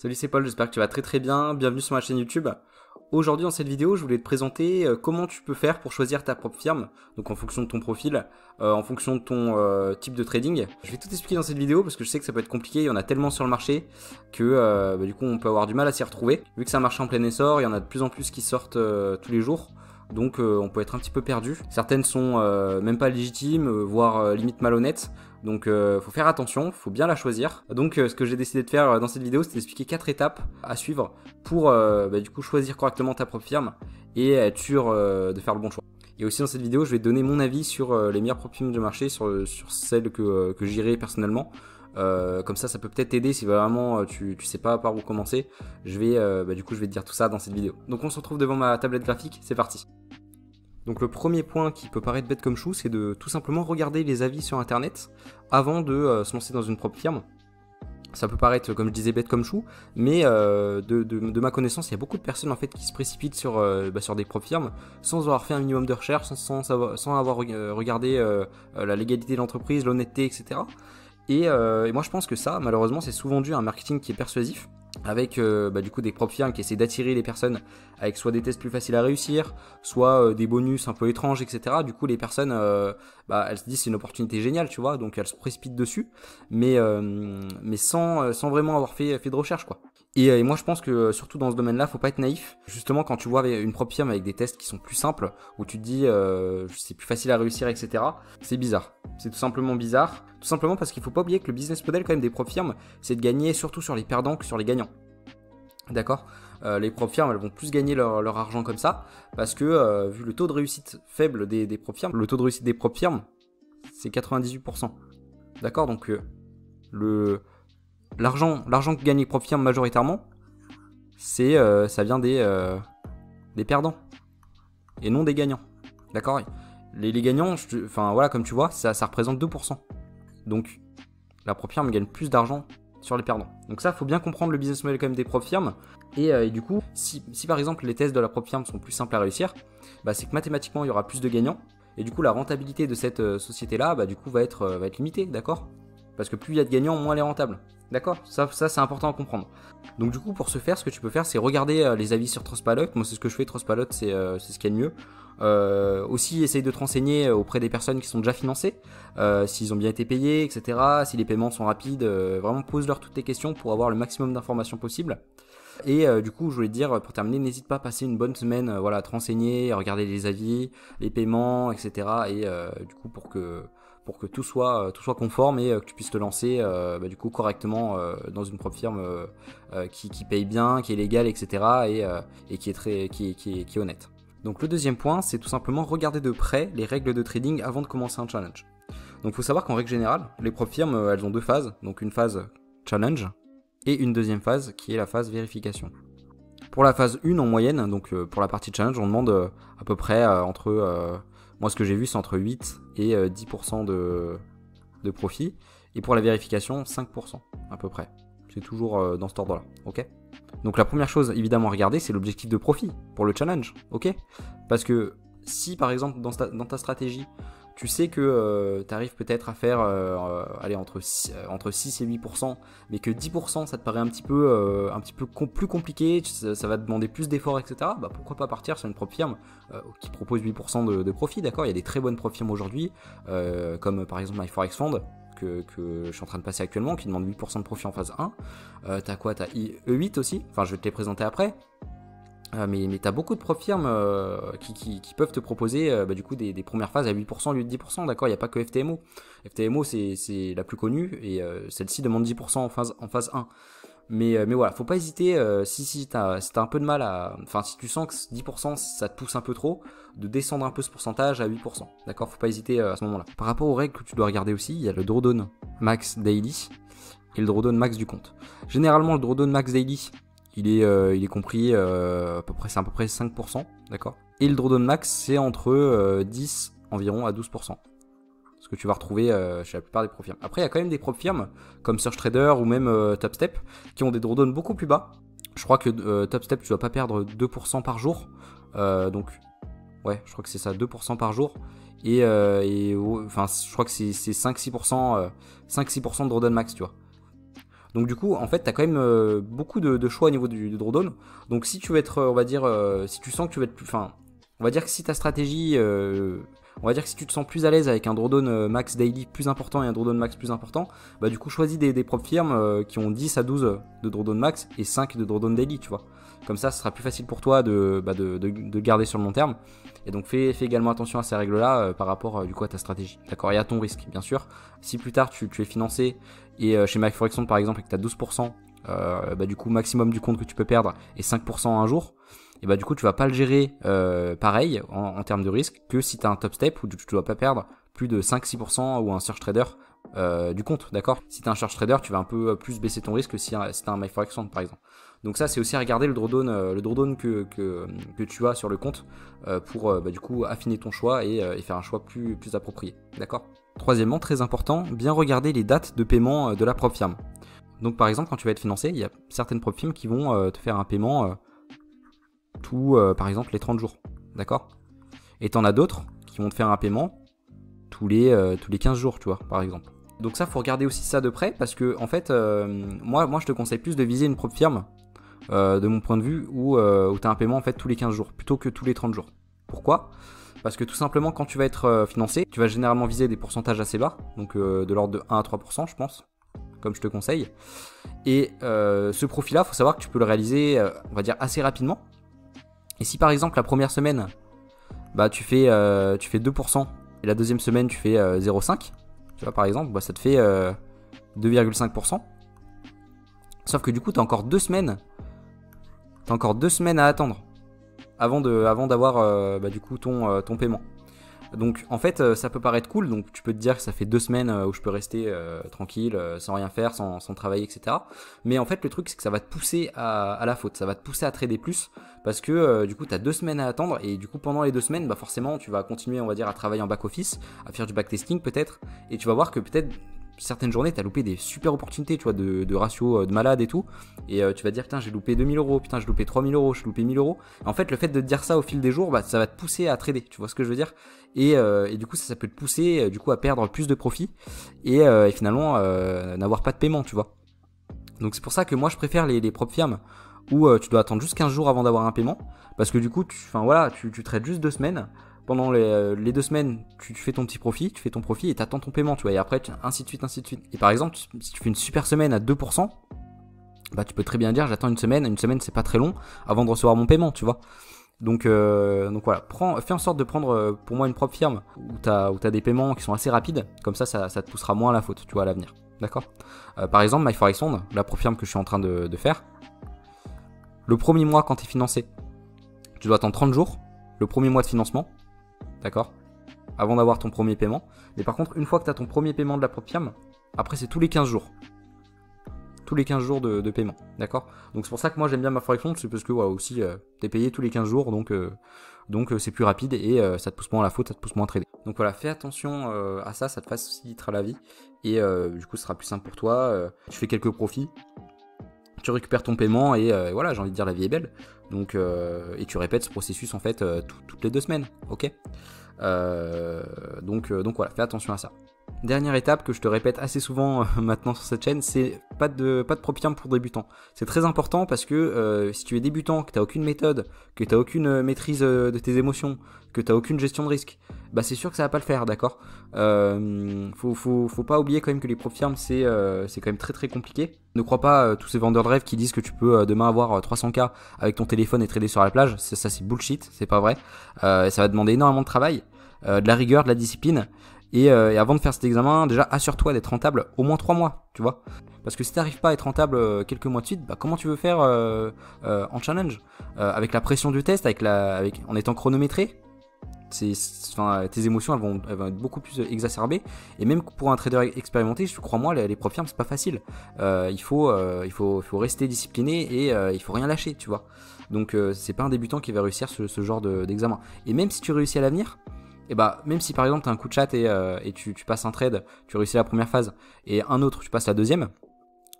Salut, c'est Paul, j'espère que tu vas très bien, bienvenue sur ma chaîne YouTube. Aujourd'hui dans cette vidéo je voulais te présenter comment tu peux faire pour choisir ta propre firme, donc en fonction de ton profil, en fonction de ton type de trading. Je vais tout expliquer dans cette vidéo parce que je sais que ça peut être compliqué, il y en a tellement sur le marché que du coup on peut avoir du mal à s'y retrouver. Vu que c'est un marché en plein essor, il y en a de plus en plus qui sortent tous les jours. Donc on peut être un petit peu perdu. Certaines sont même pas légitimes, voire limite malhonnêtes. Donc faut faire attention, faut bien la choisir. Donc ce que j'ai décidé de faire dans cette vidéo, c'est d'expliquer 4 étapes à suivre pour du coup choisir correctement ta propre firme et être sûr de faire le bon choix. Et aussi dans cette vidéo, je vais te donner mon avis sur les meilleures propres firmes du marché, sur celles que j'irai personnellement. Comme ça peut peut-être t'aider si vraiment tu sais pas par où commencer. Je vais du coup je vais te dire tout ça dans cette vidéo. Donc on se retrouve devant ma tablette graphique, c'est parti. Donc le premier point qui peut paraître bête comme chou, c'est de tout simplement regarder les avis sur internet avant de se lancer dans une propre firme. Ça peut paraître, comme je disais, bête comme chou, mais de ma connaissance, il y a beaucoup de personnes en fait qui se précipitent sur des propres firmes sans avoir fait un minimum de recherche, sans avoir regardé la légalité de l'entreprise, l'honnêteté, etc. Et moi je pense que ça, malheureusement, c'est souvent dû à un marketing qui est persuasif, avec du coup des propres firmes qui essaient d'attirer les personnes avec soit des tests plus faciles à réussir, soit des bonus un peu étranges, etc. Du coup les personnes, elles se disent c'est une opportunité géniale, tu vois, donc elles se précipitent dessus, mais sans vraiment avoir fait de recherche, quoi. Et moi je pense que surtout dans ce domaine-là, faut pas être naïf. Justement quand tu vois une propre firme avec des tests qui sont plus simples, où tu te dis c'est plus facile à réussir, etc. C'est bizarre. C'est tout simplement bizarre. Tout simplement parce qu'il faut pas oublier que le business model quand même des propres firmes, c'est de gagner surtout sur les perdants que sur les gagnants. D'accord, les propres firmes elles vont plus gagner leur argent comme ça, parce que vu le taux de réussite faible des propres firmes, le taux de réussite des propres firmes c'est 98%. D'accord, donc l'argent que gagnent les propres firmes majoritairement, ça vient des perdants et non des gagnants. D'accord, les gagnants, voilà, comme tu vois, ça représente 2%. Donc la propre firme gagne plus d'argent sur les perdants. Donc ça, faut bien comprendre le business model quand même des propres firmes. Et du coup, si par exemple les tests de la propre firme sont plus simples à réussir, c'est que mathématiquement il y aura plus de gagnants. Et du coup, la rentabilité de cette société-là, du coup, va être limitée, d'accord ? Parce que plus il y a de gagnants, moins elle est rentable. D'accord ? Ça c'est important à comprendre. Donc du coup, pour ce faire, ce que tu peux faire, c'est regarder les avis sur Trustpilot. Moi, c'est ce que je fais. Trustpilot, c'est ce qu'il y a de mieux. Aussi, essaye de te renseigner auprès des personnes qui sont déjà financées, s'ils ont bien été payés, etc. Si les paiements sont rapides, vraiment pose-leur toutes tes questions pour avoir le maximum d'informations possible. Et du coup, je voulais te dire, pour terminer, n'hésite pas à passer une bonne semaine à te renseigner, à regarder les avis, les paiements, etc. Et du coup, pour que tout soit conforme et que tu puisses te lancer du coup correctement dans une propre firme qui paye bien, qui est légale, etc. et qui est honnête. Donc le deuxième point, c'est tout simplement regarder de près les règles de trading avant de commencer un challenge. Donc il faut savoir qu'en règle générale, les propres firmes, elles ont deux phases. Donc une phase challenge et une deuxième phase qui est la phase vérification. Pour la phase 1 en moyenne, donc pour la partie challenge, on demande à peu près moi ce que j'ai vu c'est entre 8 et 10% de profit. Et pour la vérification, 5% à peu près. C'est toujours dans cet ordre-là, ok ? Donc la première chose évidemment à regarder, c'est l'objectif de profit pour le challenge, ok ? Parce que si par exemple dans ta stratégie, tu sais que tu arrives peut-être à faire entre 6 et 8%, mais que 10% ça te paraît un petit peu plus compliqué, ça va te demander plus d'efforts, etc. Pourquoi pas partir sur une propre firme qui propose 8% de profit, d'accord ? Il y a des très bonnes propres firmes aujourd'hui, comme par exemple MyForexFund, que je suis en train de passer actuellement, qui demande 8% de profit en phase 1. T'as quoi ? T'as E8 aussi, enfin je vais te les présenter après. Mais t'as beaucoup de propres firmes qui peuvent te proposer du coup des premières phases à 8% au lieu de 10%, d'accord ? Il n'y a pas que FTMO. FTMO c'est la plus connue et celle-ci demande 10% en phase 1. Mais voilà, faut pas hésiter si t'as un peu de mal si tu sens que 10% ça te pousse un peu trop, de descendre un peu ce pourcentage à 8%, d'accord ? Faut pas hésiter à ce moment-là. Par rapport aux règles que tu dois regarder aussi, il y a le drawdown max daily et le drawdown max du compte. Généralement le drawdown max daily, il est compris c'est à peu près 5%, d'accord ? Et le drawdown max, c'est entre 10 environ à 12%. Ce que tu vas retrouver chez la plupart des propres firmes. Après, il y a quand même des propres firmes, comme SearchTrader ou même TopStep, qui ont des drawdowns beaucoup plus bas. Je crois que TopStep, tu dois pas perdre 2% par jour. Donc, ouais, je crois que c'est ça, 2% par jour. Je crois que c'est 5-6% de drawdown max, tu vois. Donc du coup, en fait, tu as quand même beaucoup de choix au niveau du drawdown. Donc si tu veux être, on va dire, si tu sens que tu veux être plus... Enfin, on va dire que si ta stratégie... on va dire que si tu te sens plus à l'aise avec un drawdown max daily plus important et un drawdown max plus important, bah du coup choisis des prop firmes qui ont 10 à 12 de drawdown max et 5 de drawdown daily, tu vois. Comme ça, ce sera plus facile pour toi de garder sur le long terme. Et donc fais également attention à ces règles-là par rapport du coup à ta stratégie. D'accord, et à ton risque, bien sûr. Si plus tard tu es financé et chez MyForexOn par exemple et que tu as 12%, bah du coup maximum du compte que tu peux perdre est 5% un jour, et bah du coup tu vas pas le gérer pareil en termes de risque que si tu as un top step où tu dois pas perdre plus de 5-6% ou un surge trader du compte, d'accord. Si tu as un surge trader, tu vas un peu plus baisser ton risque que si tu as un MyForexOn par exemple. Donc ça c'est aussi à regarder le drawdown que tu as sur le compte pour bah, du coup affiner ton choix et faire un choix plus approprié, d'accord. Troisièmement, très important, bien regarder les dates de paiement de la prop firme. Donc par exemple quand tu vas être financé, il y a certaines prop firmes qui vont te faire un paiement par exemple les 30 jours, d'accord. Et t'en as d'autres qui vont te faire un paiement tous les 15 jours, tu vois, par exemple. Donc ça, faut regarder aussi ça de près parce que en fait, moi je te conseille plus de viser une prop firme de mon point de vue où tu as un paiement en fait tous les 15 jours plutôt que tous les 30 jours. Pourquoi ? Parce que tout simplement quand tu vas être financé, tu vas généralement viser des pourcentages assez bas, donc de l'ordre de 1 à 3% je pense, comme je te conseille. Et ce profit là, faut savoir que tu peux le réaliser on va dire assez rapidement. Et si par exemple la première semaine bah tu fais 2% et la deuxième semaine tu fais 0,5, tu vois par exemple, bah ça te fait 2,5%. Sauf que du coup t'as encore 2 semaines. T'as encore 2 semaines à attendre avant d'avoir bah, du coup ton paiement. Donc en fait ça peut paraître cool, donc tu peux te dire que ça fait 2 semaines où je peux rester tranquille, sans rien faire, sans travailler, etc. Mais en fait le truc c'est que ça va te pousser à la faute, ça va te pousser à trader plus, parce que du coup tu as 2 semaines à attendre, et du coup pendant les 2 semaines, bah forcément tu vas continuer on va dire à travailler en back office, à faire du backtesting peut-être, et tu vas voir que peut-être certaines journées t'as loupé des super opportunités, tu vois, de ratio de malade et tout, et tu vas te dire putain j'ai loupé 2000 euros, putain j'ai loupé 3000 euros, j'ai loupé 1000 euros. En fait le fait de te dire ça au fil des jours, bah ça va te pousser à trader, tu vois ce que je veux dire, et du coup ça peut te pousser du coup à perdre plus de profit et finalement n'avoir pas de paiement, tu vois. Donc c'est pour ça que moi je préfère les prop firmes où tu dois attendre juste 15 jours avant d'avoir un paiement, parce que du coup tu trades juste 2 semaines. Pendant les 2 semaines, tu fais ton petit profit, tu fais ton profit et t'attends ton paiement, tu vois, et après, ainsi de suite, ainsi de suite. Et par exemple, si tu fais une super semaine à 2%, bah tu peux très bien dire, j'attends une semaine c'est pas très long, avant de recevoir mon paiement, tu vois. Donc voilà, fais en sorte de prendre pour moi une propre firme où t'as des paiements qui sont assez rapides, comme ça te poussera moins à la faute, tu vois, à l'avenir, d'accord. Par exemple, MyForexOn, la propre firme que je suis en train de faire, le premier mois quand t'es financé, tu dois attendre 30 jours, le premier mois de financement, d'accord, avant d'avoir ton premier paiement. Mais par contre, une fois que tu as ton premier paiement de la propre firme, après c'est tous les 15 jours. Tous les 15 jours de paiement, d'accord. Donc c'est pour ça que moi j'aime bien MyForexOn, c'est parce que ouais, aussi t'es payé tous les 15 jours, donc c'est plus rapide et ça te pousse moins à la faute, ça te pousse moins à trader. Donc voilà, fais attention à ça, ça te facilitera la vie et du coup ce sera plus simple pour toi. Tu fais quelques profits, tu récupères ton paiement et voilà, j'ai envie de dire la vie est belle. Donc et tu répètes ce processus en fait toutes les 2 semaines, ok. Donc voilà, fais attention à ça. Dernière étape que je te répète assez souvent maintenant sur cette chaîne, c'est pas de prop firme pour débutants. C'est très important parce que si tu es débutant, que tu n'as aucune méthode, que tu n'as aucune maîtrise de tes émotions, que tu n'as aucune gestion de risque, bah c'est sûr que ça va pas le faire, d'accord. Faut pas oublier quand même que les prop firmes c'est quand même très très compliqué. Ne crois pas tous ces vendeurs de rêve qui disent que tu peux demain avoir 300K avec ton téléphone et trader sur la plage. Ça c'est bullshit, c'est pas vrai. Ça va demander énormément de travail, de la rigueur, de la discipline. Et avant de faire cet examen, déjà assure-toi d'être rentable au moins 3 mois, tu vois. Parce que si t'arrives pas à être rentable quelques mois de suite, bah comment tu veux faire en challenge avec la pression du test, en étant chronométré. Tes émotions elles vont être beaucoup plus exacerbées. Et même pour un trader expérimenté, je crois moi, les prop firmes c'est pas facile. Il faut rester discipliné et il faut rien lâcher, tu vois. Donc c'est pas un débutant qui va réussir ce genre d'examen. Et même si tu réussis à l'avenir, et bah même si par exemple tu as un coup de chat et tu passes un trade, tu réussis la première phase et un autre tu passes la deuxième,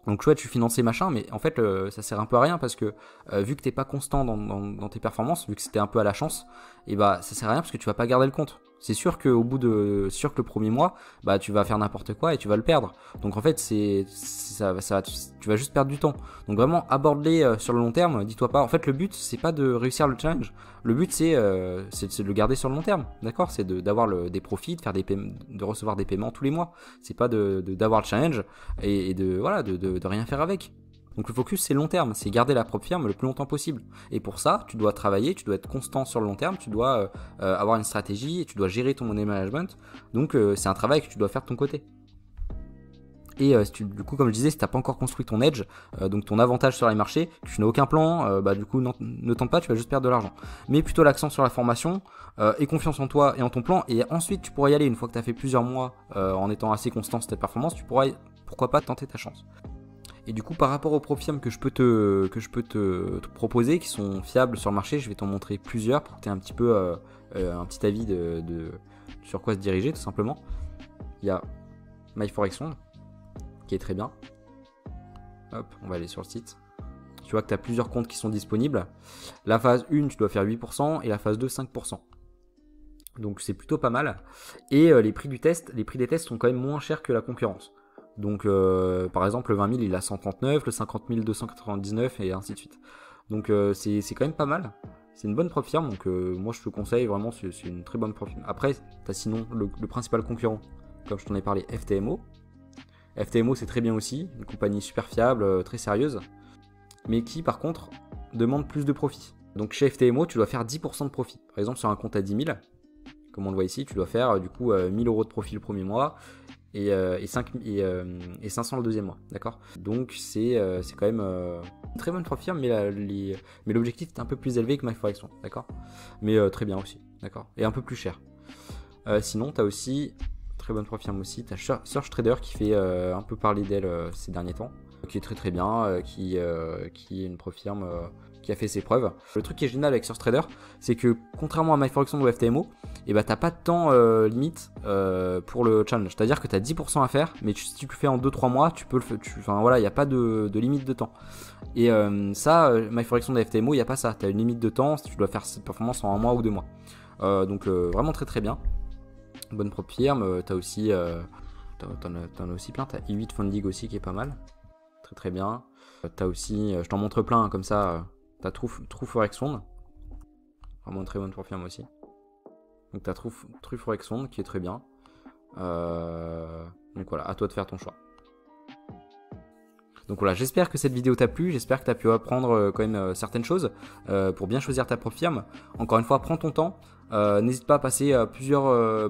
donc tu finances machin, mais en fait ça sert un peu à rien parce que vu que t'es pas constant dans tes performances, vu que c'était un peu à la chance, et bah ça sert à rien parce que tu vas pas garder le compte. C'est sûr qu'au bout de, sûr que le premier mois, bah tu vas faire n'importe quoi et tu vas le perdre. Donc en fait, tu vas juste perdre du temps. Donc vraiment, aborde-les sur le long terme. Dis-toi pas. En fait, le but c'est pas de réussir le challenge. Le but c'est de le garder sur le long terme, d'accord? C'est d'avoir des profits, de faire de recevoir des paiements tous les mois. C'est pas d'avoir le challenge et de rien faire avec. Donc le focus c'est long terme, c'est garder la propre firme le plus longtemps possible. Et pour ça, tu dois travailler, tu dois être constant sur le long terme, tu dois avoir une stratégie et tu dois gérer ton money management. Donc c'est un travail que tu dois faire de ton côté. Et du coup, comme je disais, si tu n'as pas encore construit ton edge, donc ton avantage sur les marchés, que tu n'as aucun plan, du coup ne tente pas, tu vas juste perdre de l'argent. Mais plutôt l'accent sur la formation, et confiance en toi et en ton plan, et ensuite tu pourras y aller. Une fois que tu as fait plusieurs mois en étant assez constant sur ta performance, tu pourras, pourquoi pas, tenter ta chance. Et du coup, par rapport aux profirmes que je peux te proposer, qui sont fiables sur le marché, je vais t'en montrer plusieurs pour que tu aies un petit peu un petit avis de sur quoi se diriger, tout simplement. Il y a MyForexFund, qui est très bien. Hop, on va aller sur le site. Tu vois que tu as plusieurs comptes qui sont disponibles. La phase 1, tu dois faire 8%, et la phase 2, 5%. Donc c'est plutôt pas mal. Et les prix des tests sont quand même moins chers que la concurrence. Donc par exemple le 20 000 il a 139, le 50 000 299 et ainsi de suite. Donc c'est quand même pas mal. C'est une bonne prop firme, donc moi je te conseille vraiment, c'est une très bonne prop firme. Après tu as sinon le principal concurrent, comme je t'en ai parlé, FTMO. FTMO c'est très bien aussi, une compagnie super fiable, très sérieuse, mais qui par contre demande plus de profit. Donc chez FTMO tu dois faire 10% de profit. Par exemple sur un compte à 10 000, comme on le voit ici, tu dois faire du coup 1000 € de profit le premier mois, et 500 le deuxième mois, d'accord? Donc c'est quand même une très bonne prop firme, mais l'objectif est un peu plus élevé que MyForexFund, d'accord? Mais très bien aussi, d'accord? Et un peu plus cher. Sinon, tu as aussi, très bonne prop firme aussi, tu as Search Trader qui fait un peu parler d'elle ces derniers temps, qui est très très bien, qui est une prop firme qui a fait ses preuves. Le truc qui est génial avec Search Trader, c'est que contrairement à MyForexFund ou FTMO, et bah t'as pas de temps limite pour le challenge. C'est-à-dire que t'as 10% à faire, mais si tu le fais en 2-3 mois, tu peux le faire. Enfin voilà, il n'y a pas de limite de temps. Et MyForexFund et FTMO, il n'y a pas ça. T'as une limite de temps, tu dois faire cette performance en 1 mois ou 2 mois. Donc vraiment très très bien. Bonne propre firme. T'as aussi, t'en as aussi plein. T'as i8 Funding aussi qui est pas mal. Très très bien. T'as aussi, je t'en montre plein comme ça. T'as TrueForexFund. Vraiment une très bonne propre firme aussi. Donc tu as TrueForexFund qui est très bien. Donc voilà, à toi de faire ton choix. Donc voilà, j'espère que cette vidéo t'a plu, j'espère que tu as pu apprendre quand même certaines choses pour bien choisir ta propre firme. Encore une fois, prends ton temps. N'hésite pas à passer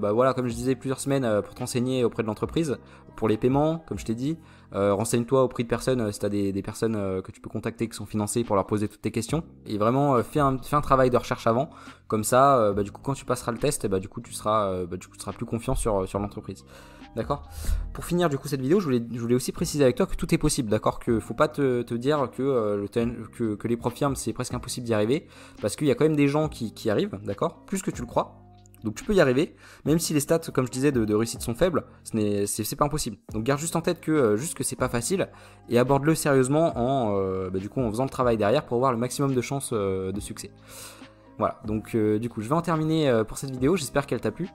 voilà, comme je disais, plusieurs semaines pour t'enseigner auprès de l'entreprise. Pour les paiements, comme je t'ai dit, renseigne-toi auprès de personnes si tu as des personnes que tu peux contacter qui sont financées pour leur poser toutes tes questions. Et vraiment, fais un travail de recherche avant. Comme ça, du coup, quand tu passeras le test, du coup, tu seras plus confiant sur l'entreprise. D'accord. Pour finir du coup cette vidéo, je voulais aussi préciser avec toi que tout est possible, d'accord, que faut pas te dire que les profs firmes c'est presque impossible d'y arriver, parce qu'il y a quand même des gens qui y arrivent, d'accord, plus que tu le crois. Donc tu peux y arriver, même si les stats, comme je disais, de réussite sont faibles, c'est pas impossible. Donc garde juste en tête que c'est pas facile, et aborde-le sérieusement en faisant le travail derrière pour avoir le maximum de chances de succès. Voilà, donc du coup je vais en terminer pour cette vidéo, j'espère qu'elle t'a plu.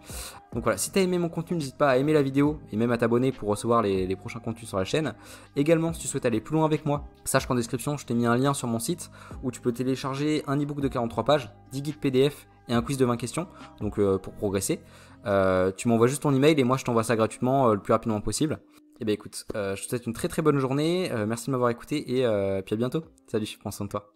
Donc voilà, si t'as aimé mon contenu, n'hésite pas à aimer la vidéo et même à t'abonner pour recevoir les prochains contenus sur la chaîne. Également, si tu souhaites aller plus loin avec moi, sache qu'en description, je t'ai mis un lien sur mon site où tu peux télécharger un ebook de 43 pages, 10 guides PDF et un quiz de 20 questions, donc pour progresser. Tu m'envoies juste ton email et moi je t'envoie ça gratuitement le plus rapidement possible. Et bien écoute, je te souhaite une très très bonne journée, merci de m'avoir écouté et puis à bientôt. Salut, prends soin de toi.